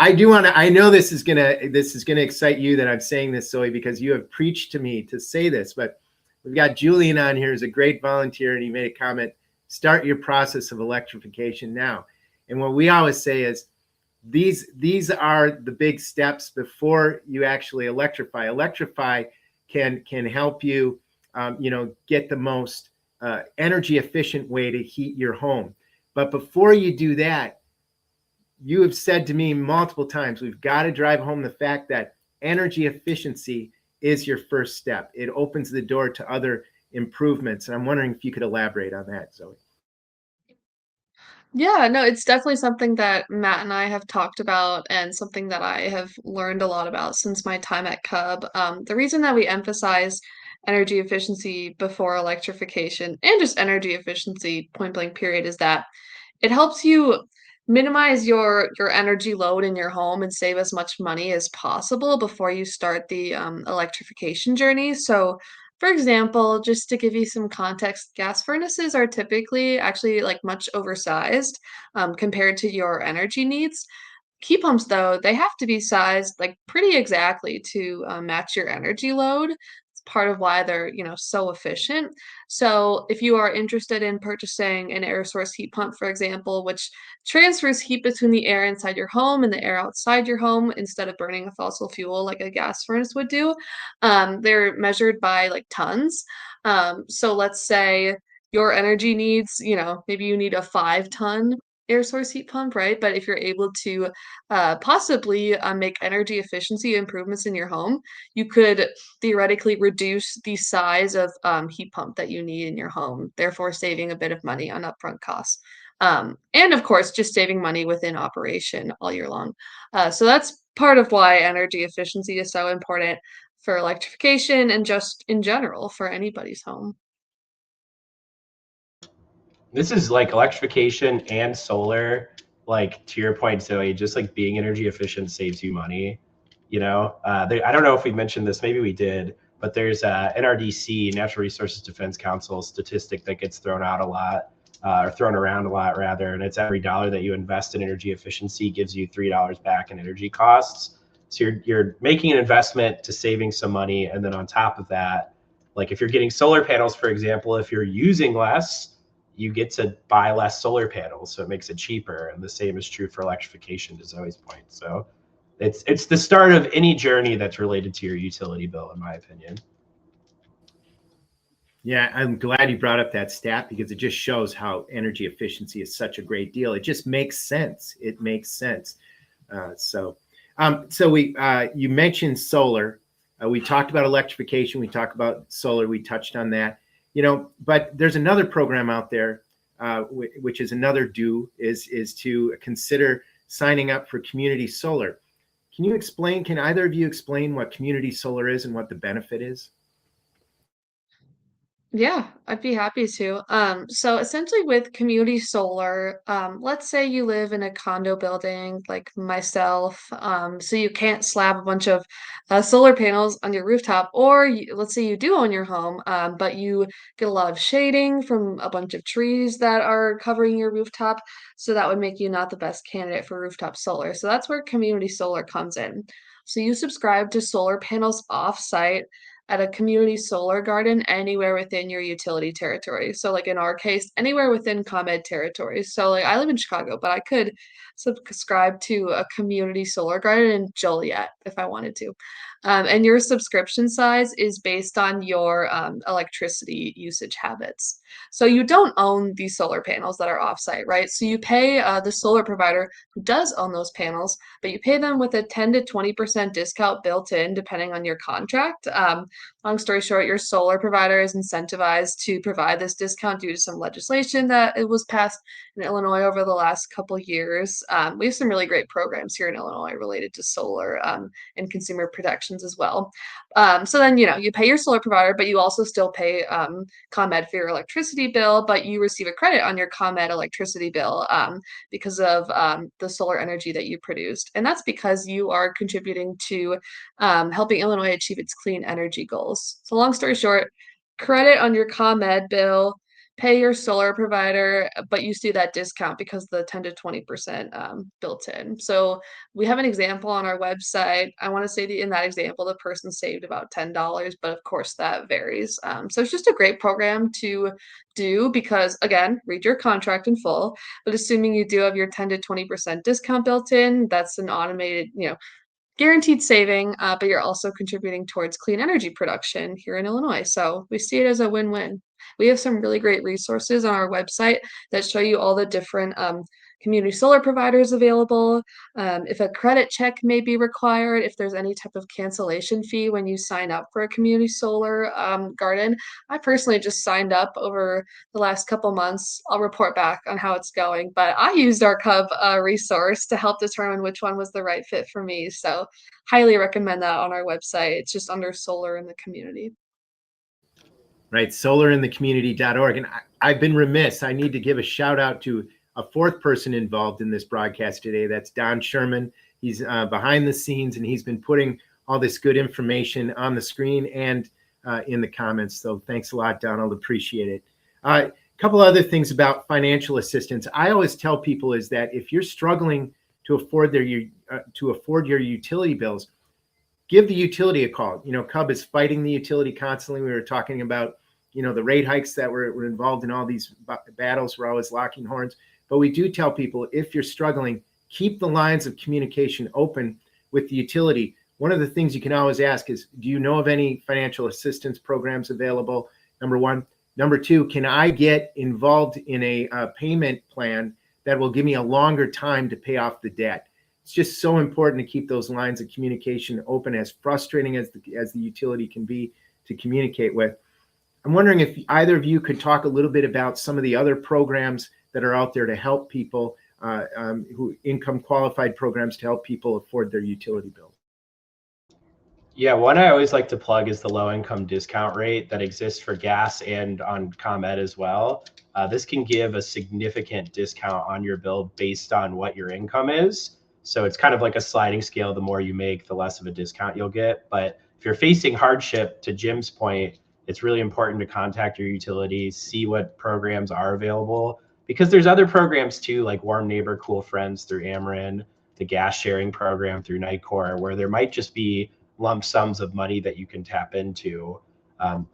Speaker 1: I do want to. I know this is gonna excite you that I'm saying this, Zoe, because you have preached to me to say this. But we've got Julian on here, who's a great volunteer, and he made a comment: start your process of electrification now. And what we always say is, these are the big steps before you actually electrify. Electrify can help you, get the most energy efficient way to heat your home. But before you do that, you have said to me multiple times, we've got to drive home the fact that energy efficiency is your first step. It opens the door to other improvements. And I'm wondering if you could elaborate on that, Zoe.
Speaker 3: Yeah, no, it's definitely something that Matt and I have talked about and something that I have learned a lot about since my time at Cub. The reason that we emphasize energy efficiency before electrification and just energy efficiency point blank period is that it helps you minimize your energy load in your home and save as much money as possible before you start the electrification journey. So, for example, just to give you some context, gas furnaces are typically actually like much oversized compared to your energy needs. Heat pumps, though, they have to be sized like pretty exactly to match your energy load. It's part of why they're, so efficient. So if you are interested in purchasing an air source heat pump, for example, which transfers heat between the air inside your home and the air outside your home instead of burning a fossil fuel like a gas furnace would do, they're measured by like tons. So let's say your energy needs, maybe you need a 5-ton air source heat pump, right? But if you're able to possibly make energy efficiency improvements in your home, you could theoretically reduce the size of heat pump that you need in your home, therefore saving a bit of money on upfront costs. And of course, just saving money within operation all year long. So that's part of why energy efficiency is so important for electrification and just in general for anybody's home.
Speaker 2: This is like electrification and solar. Like to your point, Zoe, just like being energy efficient saves you money. I don't know if we mentioned this, maybe we did, but there's a NRDC, Natural Resources Defense Council statistic that gets thrown out a lot, or thrown around a lot rather. And it's every dollar that you invest in energy efficiency gives you $3 back in energy costs. So you're making an investment to saving some money. And then on top of that, like if you're getting solar panels, for example, if you're using less, you get to buy less solar panels, so it makes it cheaper. And the same is true for electrification, to Zoe's point. So it's the start of any journey that's related to your utility bill, in my opinion.
Speaker 1: Yeah, I'm glad you brought up that stat because it just shows how energy efficiency is such a great deal. It just makes sense. It makes sense. So you mentioned solar. We talked about electrification. We talked about solar. We touched on that. But there's another program out there, which is another is to consider signing up for community solar. Can either of you explain what community solar is and what the benefit is?
Speaker 3: Yeah, I'd be happy to. So essentially with community solar, let's say you live in a condo building like myself, so you can't slap a bunch of solar panels on your rooftop, or let's say you do own your home, but you get a lot of shading from a bunch of trees that are covering your rooftop, so that would make you not the best candidate for rooftop solar. So that's where community solar comes in. So you subscribe to solar panels off-site at a community solar garden anywhere within your utility territory. So, like in our case, anywhere within ComEd territory. So, like I live in Chicago, but I could subscribe to a community solar garden in Joliet if I wanted to. And your subscription size is based on your electricity usage habits. So you don't own these solar panels that are offsite, right? So you pay the solar provider who does own those panels, but you pay them with a 10 to 20% discount built in, depending on your contract. Long story short, your solar provider is incentivized to provide this discount due to some legislation that it was passed in Illinois over the last couple years. We have some really great programs here in Illinois related to solar and consumer protections as well. So then, you pay your solar provider, but you also still pay ComEd for your electricity bill, but you receive a credit on your ComEd electricity bill because of the solar energy that you produced. And that's because you are contributing to helping Illinois achieve its clean energy goals. So, long story short, credit on your ComEd bill, pay your solar provider, but you see that discount because the 10 to 20% built in. So, we have an example on our website. I want to say that in that example, the person saved about $10, but of course that varies. So, it's just a great program to do because, again, read your contract in full. But assuming you do have your 10 to 20% discount built in, that's an automated, guaranteed saving, but you're also contributing towards clean energy production here in Illinois. So we see it as a win-win. We have some really great resources on our website that show you all the different community solar providers available. If a credit check may be required, if there's any type of cancellation fee when you sign up for a community solar garden. I personally just signed up over the last couple months. I'll report back on how it's going, but I used our Cub resource to help determine which one was the right fit for me. So highly recommend that on our website. It's just under solar in the community.
Speaker 1: Right, solarinthecommunity.org. And I've been remiss. I need to give a shout out to a fourth person involved in this broadcast today. That's Don Sherman. He's behind the scenes, and he's been putting all this good information on the screen and in the comments. So thanks a lot, Donald. Appreciate it. A couple other things about financial assistance. I always tell people is that if you're struggling to afford your utility bills, give the utility a call. Cub is fighting the utility constantly. We were talking about, the rate hikes that were involved in all these battles. We're always locking horns. But we do tell people, if you're struggling, keep the lines of communication open with the utility. One of the things you can always ask is, do you know of any financial assistance programs available? Number one. Number two, can I get involved in a payment plan that will give me a longer time to pay off the debt? It's just so important to keep those lines of communication open, as frustrating as the utility can be to communicate with. I'm wondering if either of you could talk a little bit about some of the other programs that are out there to help people, who income qualified programs to help people afford their utility bill.
Speaker 2: Yeah, one I always like to plug is the low income discount rate that exists for gas and on ComEd as well. This can give a significant discount on your bill based on what your income is. So it's kind of like a sliding scale. The more you make, the less of a discount you'll get. But if you're facing hardship, to Jim's point, it's really important to contact your utilities, see what programs are available, because there's other programs too, like Warm Neighbor, Cool Friends through Ameren, the gas sharing program through Nicor, where there might just be lump sums of money that you can tap into.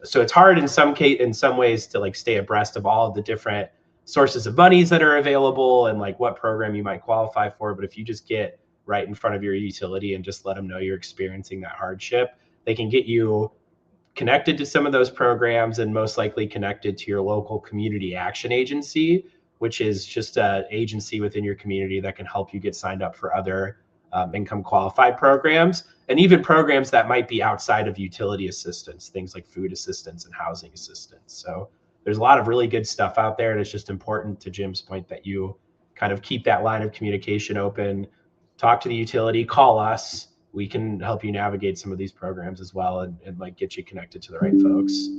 Speaker 2: So it's hard in some ways to stay abreast of all of the different sources of monies that are available and what program you might qualify for. But if you just get right in front of your utility and just let them know you're experiencing that hardship, they can get you connected to some of those programs, and most likely connected to your local community action agency, which is just an agency within your community that can help you get signed up for other income qualified programs, and even programs that might be outside of utility assistance, things like food assistance and housing assistance. So there's a lot of really good stuff out there, and it's just important, to Jim's point, that you kind of keep that line of communication open, talk to the utility, call us. We can help you navigate some of these programs as well, and get you connected to the right folks.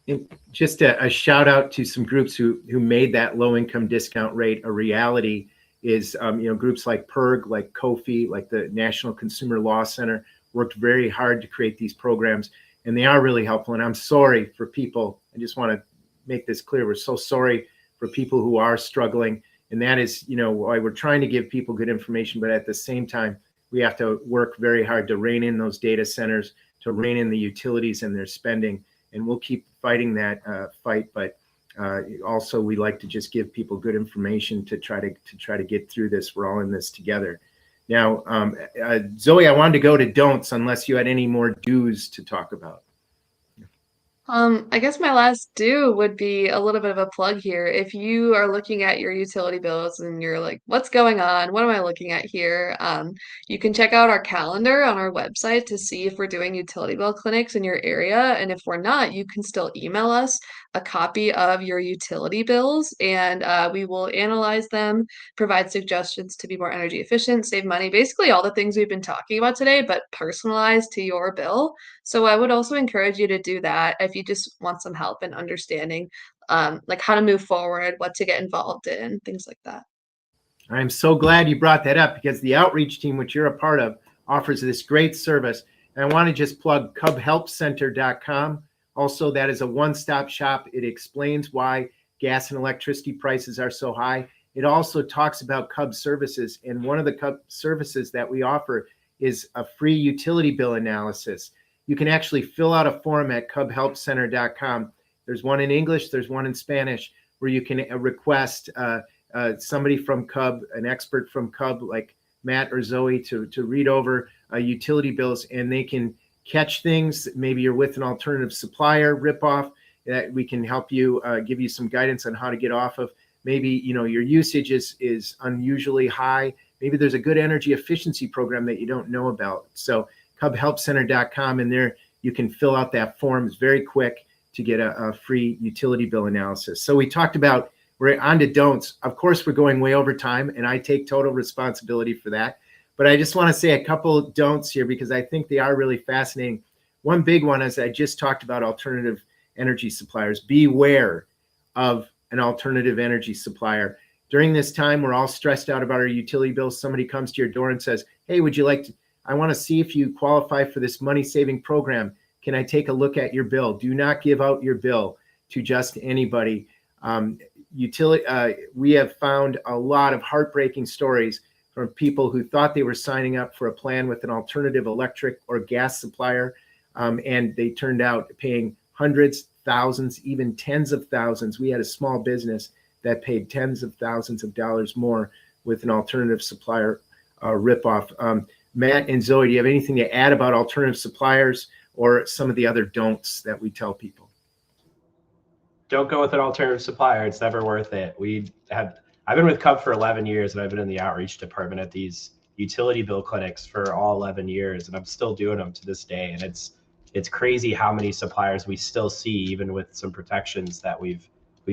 Speaker 1: And just a shout out to some groups who made that low income discount rate a reality is, groups like PERG, like COFI, like the National Consumer Law Center worked very hard to create these programs, and they are really helpful. And I'm sorry for people. I just want to make this clear. We're so sorry for people who are struggling. And that is, why we're trying to give people good information, but at the same time, we have to work very hard to rein in those data centers, to rein in the utilities and their spending. And we'll keep fighting that fight. But also, we like to just give people good information to try to get through this. We're all in this together. Now, Zoe, I wanted to go to don'ts unless you had any more do's to talk about.
Speaker 3: I guess my last do would be a little bit of a plug here. If you are looking at your utility bills and you're like, what's going on? What am I looking at here? You can check out our calendar on our website to see if we're doing utility bill clinics in your area. And if we're not, you can still email us a copy of your utility bills and we will analyze them, provide suggestions to be more energy efficient, save money, basically all the things we've been talking about today, but personalized to your bill. So I would also encourage you to do that if you just want some help in understanding like how to move forward, what to get involved in, things like that.
Speaker 1: I'm so glad you brought that up because the outreach team, which you're a part of, offers this great service. And I want to just plug cubhelpcenter.com. Also, that is a one-stop shop. It explains why gas and electricity prices are so high. It also talks about Cub services. And one of the Cub services that we offer is a free utility bill analysis. You can actually fill out a form at cubhelpcenter.com. There's one in English, there's one in Spanish, where you can request somebody from Cub, an expert from Cub like Matt or Zoe to read over utility bills, and they can catch things. Maybe you're with an alternative supplier ripoff that we can help you, give you some guidance on how to get off of. Maybe your usage is unusually high. Maybe there's a good energy efficiency program that you don't know about. So cubhelpcenter.com, and there you can fill out that form. It's very quick to get a free utility bill analysis. So we talked about, we're on to don'ts. Of course, we're going way over time, and I take total responsibility for that. But I just want to say a couple don'ts here because I think they are really fascinating. One big one is I just talked about alternative energy suppliers. Beware of an alternative energy supplier. During this time, we're all stressed out about our utility bills. Somebody comes to your door and says, hey, would you like to, I want to see if you qualify for this money-saving program. Can I take a look at your bill? Do not give out your bill to just anybody. We have found a lot of heartbreaking stories from people who thought they were signing up for a plan with an alternative electric or gas supplier, and they turned out paying hundreds, thousands, even tens of thousands. We had a small business that paid tens of thousands of dollars more with an alternative supplier ripoff. Matt and Zoe, do you have anything to add about alternative suppliers or some of the other don'ts that we tell people?
Speaker 2: Don't go with an alternative supplier. It's never worth it. I've been with Cub for 11 years, and I've been in the outreach department at these utility bill clinics for all 11 years, and I'm still doing them to this day. And it's crazy how many suppliers we still see, even with some protections that we've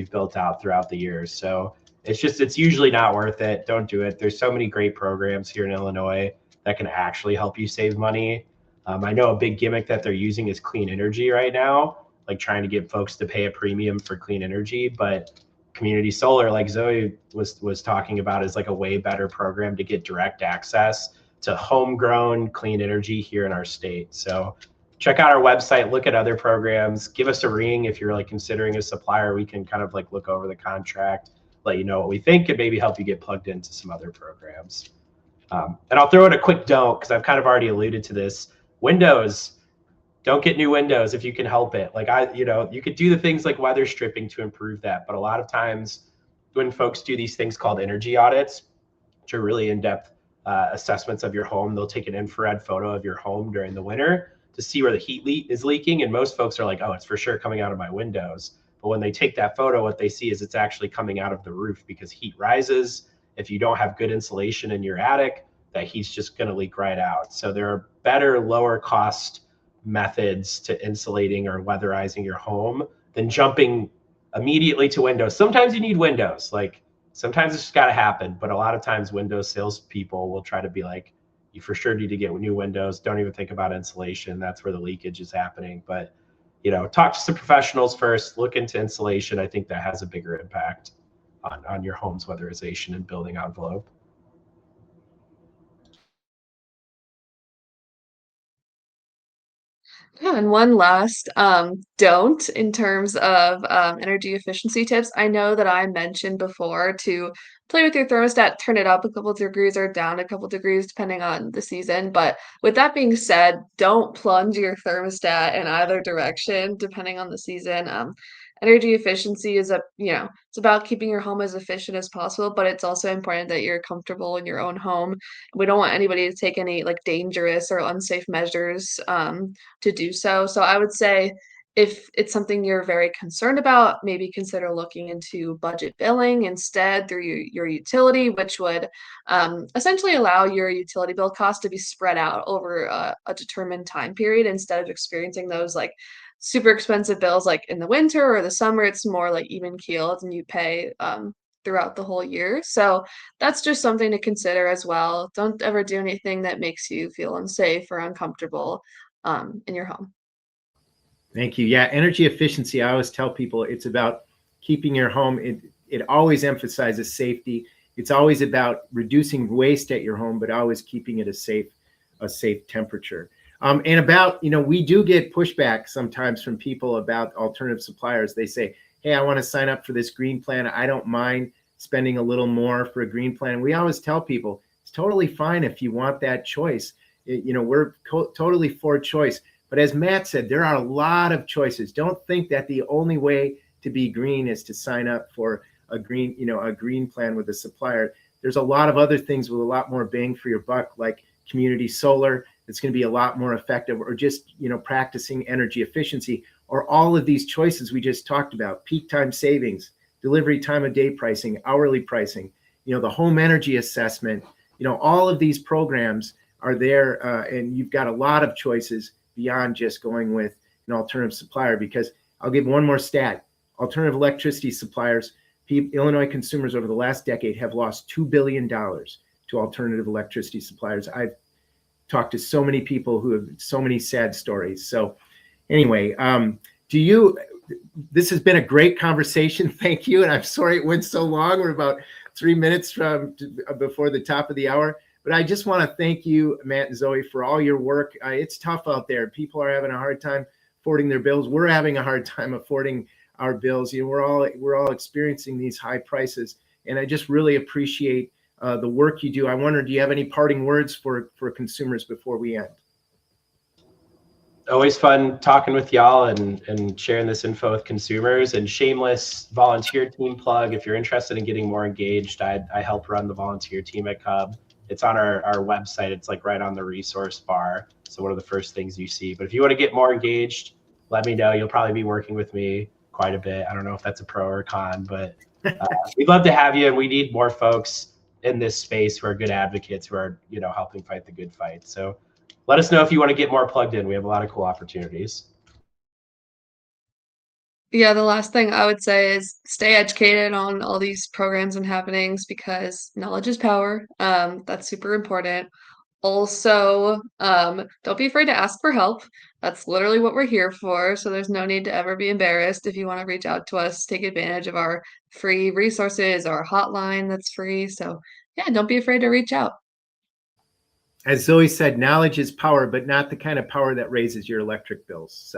Speaker 2: built out throughout the years. So it's usually not worth it. Don't do it. There's so many great programs here in Illinois that can actually help you save money. I know a big gimmick that they're using is clean energy right now, like trying to get folks to pay a premium for clean energy. But community solar, like Zoe was talking about, is like a way better program to get direct access to homegrown clean energy here in our state. So check out our website, look at other programs, give us a ring if you're like considering a supplier. We can kind of like look over the contract, let you know what we think, and maybe help you get plugged into some other programs. And I'll throw in a quick don't, because I've kind of already alluded to this. Windows, don't get new windows if you can help it. Like you could do the things like weather stripping to improve that. But a lot of times when folks do these things called energy audits, which are really in-depth assessments of your home, they'll take an infrared photo of your home during the winter to see where the heat is leaking. And most folks are like, oh, it's for sure coming out of my windows. But when they take that photo, what they see is it's actually coming out of the roof, because heat rises. If you don't have good insulation in your attic, that heat's just going to leak right out. So there are better, lower cost methods to insulating or weatherizing your home than jumping immediately to windows. Sometimes you need windows. Like sometimes it's just got to happen. But a lot of times Windows salespeople will try to be like, you for sure need to get new windows. Don't even think about insulation. That's where the leakage is happening. But talk to some professionals first, look into insulation. I think that has a bigger impact on your home's weatherization and building envelope.
Speaker 3: Yeah, and one last don't in terms of energy efficiency tips. I know that I mentioned before to play with your thermostat, turn it up a couple degrees or down a couple degrees depending on the season. But with that being said, don't plunge your thermostat in either direction depending on the season. Energy efficiency is it's about keeping your home as efficient as possible, but it's also important that you're comfortable in your own home. We don't want anybody to take any like dangerous or unsafe measures to do so. So I would say if it's something you're very concerned about, maybe consider looking into budget billing instead through your utility, which would essentially allow your utility bill cost to be spread out over a determined time period instead of experiencing those like super expensive bills like in the winter or the summer. It's more like even keeled and you pay throughout the whole year. So that's just something to consider as well. Don't ever do anything that makes you feel unsafe or uncomfortable in your home.
Speaker 1: Thank you. Yeah, energy efficiency. I always tell people it's about keeping your home. It always emphasizes safety. It's always about reducing waste at your home, but always keeping it a safe temperature. And about, we do get pushback sometimes from people about alternative suppliers. They say, hey, I want to sign up for this green plan. I don't mind spending a little more for a green plan. We always tell people it's totally fine if you want that choice. We're totally for choice. But as Matt said, there are a lot of choices. Don't think that the only way to be green is to sign up for a green plan with a supplier. There's a lot of other things with a lot more bang for your buck, like community solar. It's going to be a lot more effective, or just, practicing energy efficiency, or all of these choices we just talked about: peak time savings, delivery time of day pricing, hourly pricing, the home energy assessment, all of these programs are there. And you've got a lot of choices beyond just going with an alternative supplier, because I'll give one more stat. Alternative electricity suppliers, Illinois consumers over the last decade have lost $2 billion to alternative electricity suppliers. I've talked to so many people who have so many sad stories. So anyway, this has been a great conversation. Thank you. And I'm sorry it went so long. We're about 3 minutes before the top of the hour. But I just want to thank you, Matt and Zoe, for all your work. It's tough out there. People are having a hard time affording their bills. We're having a hard time affording our bills. We're all experiencing these high prices. And I just really appreciate the work you do. I wonder, do you have any parting words for consumers before we end?
Speaker 2: Always fun talking with y'all and sharing this info with consumers. And shameless volunteer team plug, if you're interested in getting more engaged, I help run the volunteer team at CUB. It's on our website. It's like right on the resource bar. So one of the first things you see. But if you want to get more engaged, let me know. You'll probably be working with me quite a bit. I don't know if that's a pro or a con, but we'd love to have you. And we need more folks in this space who are good advocates, who are, helping fight the good fight. So let us know if you want to get more plugged in. We have a lot of cool opportunities.
Speaker 3: Yeah, the last thing I would say is stay educated on all these programs and happenings because knowledge is power. That's super important. Also, don't be afraid to ask for help. That's literally what we're here for. So there's no need to ever be embarrassed. If you want to reach out to us, take advantage of our free resources, our hotline that's free. So yeah, don't be afraid to reach out.
Speaker 1: As Zoe said, knowledge is power, but not the kind of power that raises your electric bills.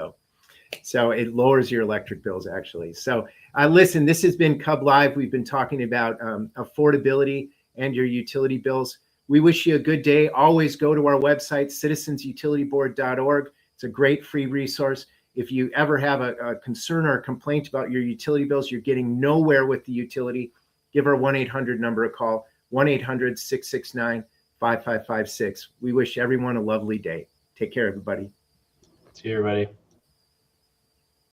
Speaker 1: So it lowers your electric bills, actually. So listen, this has been CUB Live. We've been talking about affordability and your utility bills. We wish you a good day. Always go to our website, citizensutilityboard.org. It's a great free resource. If you ever have a concern or a complaint about your utility bills, you're getting nowhere with the utility, give our 1-800 number a call, 1-800-669-5556. We wish everyone a lovely day. Take care, everybody.
Speaker 2: See you, everybody.